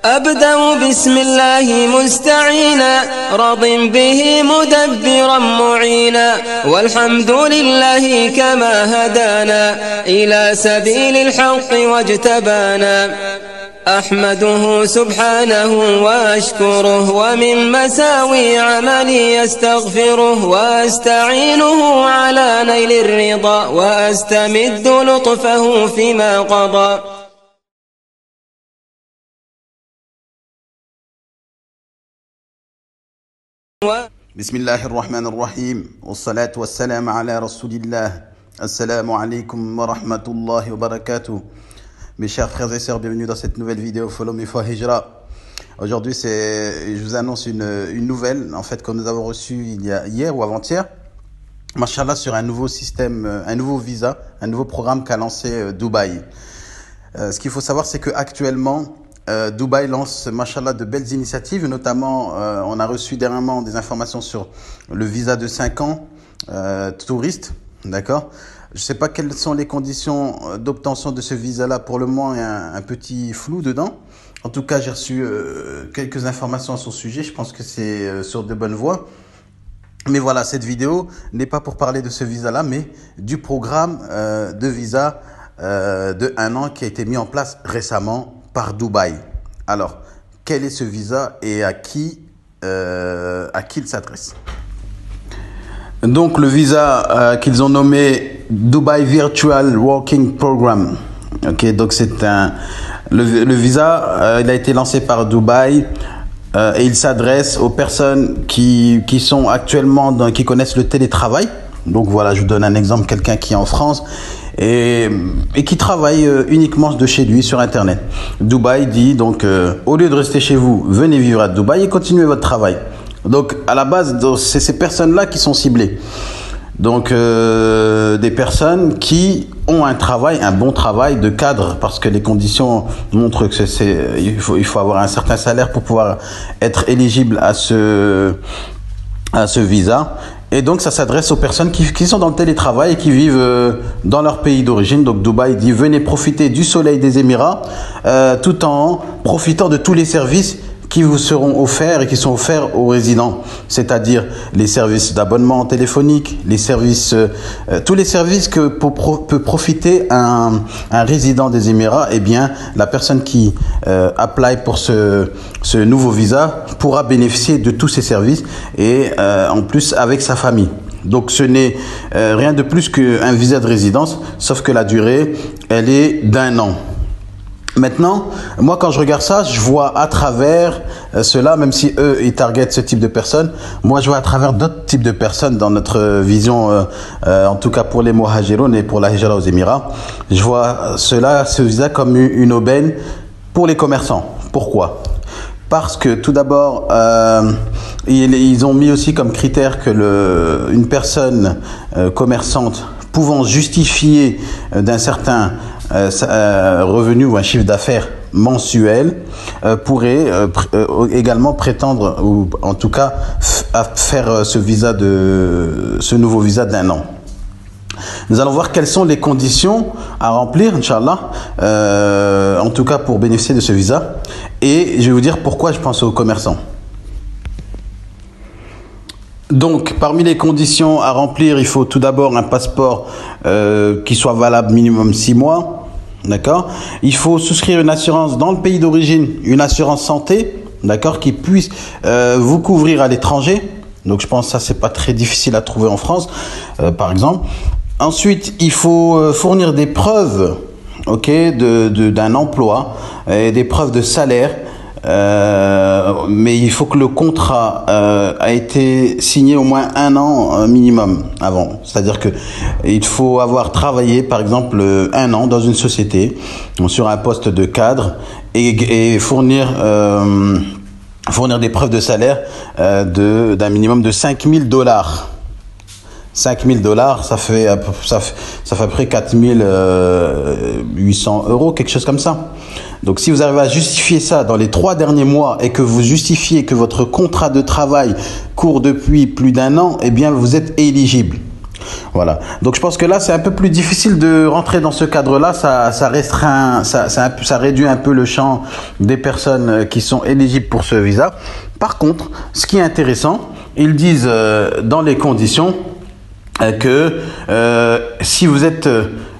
أبدأ بسم الله مستعينا راض به مدبرا معينا والحمد لله كما هدانا إلى سبيل الحق واجتبانا أحمده سبحانه وأشكره ومن مساوي عملي أستغفره وأستعينه على نيل الرضا وأستمد لطفه فيما قضى. بسم الله الرحمن الرحيم والصلاة والسلام على رسول الله. Assalamu alaikum wa rahmatullahi wa barakatuh. Mes chers frères et sœurs, bienvenue dans cette nouvelle vidéo Follow Me for Hijra. Aujourd'hui, je vous annonce une nouvelle en fait que nous avons reçue hier ou avant-hier. Machallah, sur un nouveau système, un nouveau visa, un nouveau programme qu'a lancé Dubaï. Ce qu'il faut savoir, c'est qu'actuellement, Dubaï lance, machallah, de belles initiatives. Notamment, on a reçu dernièrement des informations sur le visa de 5 ans, touriste, d'accord. Je ne sais pas quelles sont les conditions d'obtention de ce visa-là. Pour le moment, il y a un petit flou dedans. En tout cas, j'ai reçu quelques informations à son sujet. Je pense que c'est sur de bonnes voies. Mais voilà, cette vidéo n'est pas pour parler de ce visa-là, mais du programme de visa de 1 an qui a été mis en place récemment par Dubaï. Alors, quel est ce visa et à qui il s'adresse? Donc, le visa qu'ils ont nommé Dubai Virtual Working Program. Ok, donc c'est le visa, il a été lancé par Dubaï et il s'adresse aux personnes qui sont actuellement qui connaissent le télétravail. Donc voilà, je vous donne un exemple, quelqu'un qui est en France et qui travaille uniquement de chez lui sur Internet. Dubaï dit donc, au lieu de rester chez vous, venez vivre à Dubaï et continuez votre travail. Donc à la base, c'est ces personnes-là qui sont ciblées. Donc des personnes qui ont un travail, un bon travail de cadre, parce que les conditions montrent que il faut avoir un certain salaire pour pouvoir être éligible à ce visa. Et donc ça s'adresse aux personnes qui sont dans le télétravail et qui vivent dans leur pays d'origine. Donc Dubaï dit venez profiter du soleil des Émirats tout en profitant de tous les services qui vous seront offerts et qui sont offerts aux résidents, c'est-à-dire les services d'abonnement téléphonique, les services, tous les services que peut profiter un résident des Émirats. Eh bien, la personne qui apply pour ce nouveau visa pourra bénéficier de tous ces services et en plus avec sa famille. Donc ce n'est rien de plus qu'un visa de résidence, sauf que la durée, elle est d'1 an. Maintenant, moi quand je regarde ça, je vois à travers cela, même si eux ils targetent ce type de personnes, moi je vois à travers d'autres types de personnes dans notre vision, en tout cas pour les Muhajiroun et pour la Hijra aux Émirats. Je vois ce visa comme une aubaine pour les commerçants. Pourquoi? Parce que tout d'abord, ils ont mis aussi comme critère que une personne commerçante pouvant justifier d'un certain revenu ou un chiffre d'affaires mensuel pourrait également prétendre, ou en tout cas à faire ce nouveau visa d'1 an. Nous allons voir quelles sont les conditions à remplir, Inch'Allah, en tout cas pour bénéficier de ce visa. Et je vais vous dire pourquoi je pense aux commerçants. Donc, parmi les conditions à remplir, il faut tout d'abord un passeport qui soit valable minimum 6 mois. D'accord. Il faut souscrire une assurance dans le pays d'origine, une assurance santé, d'accord, qui puisse vous couvrir à l'étranger. Donc, je pense que ça, c'est pas très difficile à trouver en France, par exemple. Ensuite, il faut fournir des preuves, ok, d'un emploi et des preuves de salaire. Mais il faut que le contrat a été signé au moins 1 an minimum avant. C'est-à-dire que il faut avoir travaillé par exemple 1 an dans une société sur un poste de cadre et fournir des preuves de salaire d'un minimum de $5 000. $5 000, ça fait à peu près 4 800 €, quelque chose comme ça. Donc si vous arrivez à justifier ça dans les 3 derniers mois et que vous justifiez que votre contrat de travail court depuis plus d'1 an, eh bien vous êtes éligible. Voilà. Donc je pense que là, c'est un peu plus difficile de rentrer dans ce cadre-là. Ça restreint, ça réduit un peu le champ des personnes qui sont éligibles pour ce visa. Par contre, ce qui est intéressant, ils disent dans les conditions que si vous êtes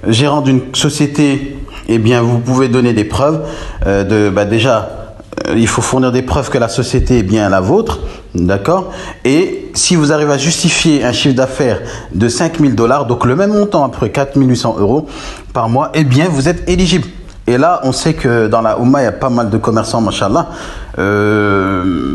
gérant d'une société, eh bien, vous pouvez donner des preuves déjà. Il faut fournir des preuves que la société est bien la vôtre, d'accord? Et si vous arrivez à justifier un chiffre d'affaires de 5 000 $, donc le même montant, à peu près 4 800 € par mois, eh bien, vous êtes éligible. Et là, on sait que dans la Oumma, il y a pas mal de commerçants, machallah.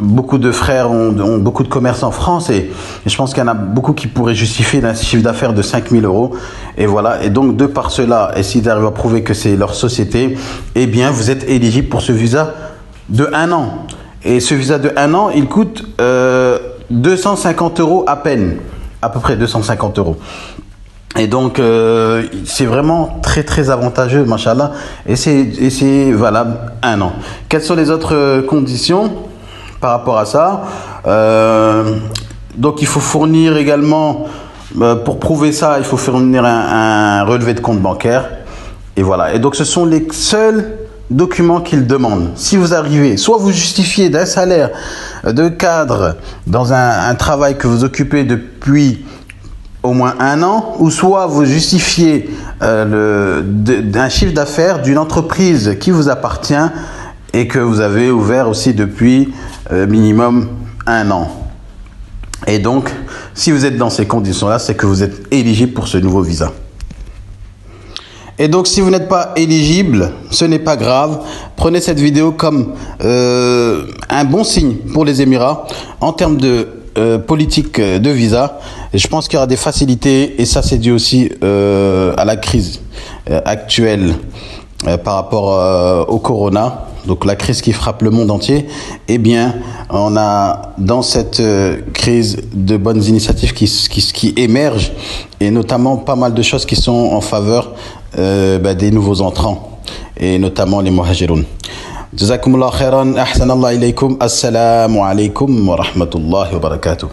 Beaucoup de frères ont beaucoup de commerces en France et je pense qu'il y en a beaucoup qui pourraient justifier un chiffre d'affaires de 5 000 €. Et voilà. Et donc, de par cela, et s'ils arrivent à prouver que c'est leur société, eh bien, vous êtes éligible pour ce visa de 1 an. Et ce visa de 1 an, il coûte 250 € à peine. À peu près 250 €. Et donc, c'est vraiment très très avantageux, machallah. Et c'est valable 1 an. Quelles sont les autres conditions par rapport à ça? Donc, il faut fournir également, pour prouver ça, il faut fournir un relevé de compte bancaire. Et voilà. Et donc, ce sont les seuls documents qu'ils demandent. Si vous arrivez, soit vous justifiez d'un salaire de cadre dans un travail que vous occupez depuis au moins 1 an, ou soit vous justifiez d'un chiffre d'affaires d'une entreprise qui vous appartient et que vous avez ouvert aussi depuis minimum 1 an. Et donc, si vous êtes dans ces conditions-là, c'est que vous êtes éligible pour ce nouveau visa. Et donc, si vous n'êtes pas éligible, ce n'est pas grave. Prenez cette vidéo comme un bon signe pour les Émirats en termes de politique de visa. Et je pense qu'il y aura des facilités et ça c'est dû aussi à la crise actuelle par rapport au corona. Donc la crise qui frappe le monde entier. Eh bien, on a dans cette crise de bonnes initiatives qui émergent et notamment pas mal de choses qui sont en faveur des nouveaux entrants et notamment les muhajiroun. Jazakumullah khairan, ahsanallah ilaykum, assalamu alaikum wa rahmatullahi wa barakatuh.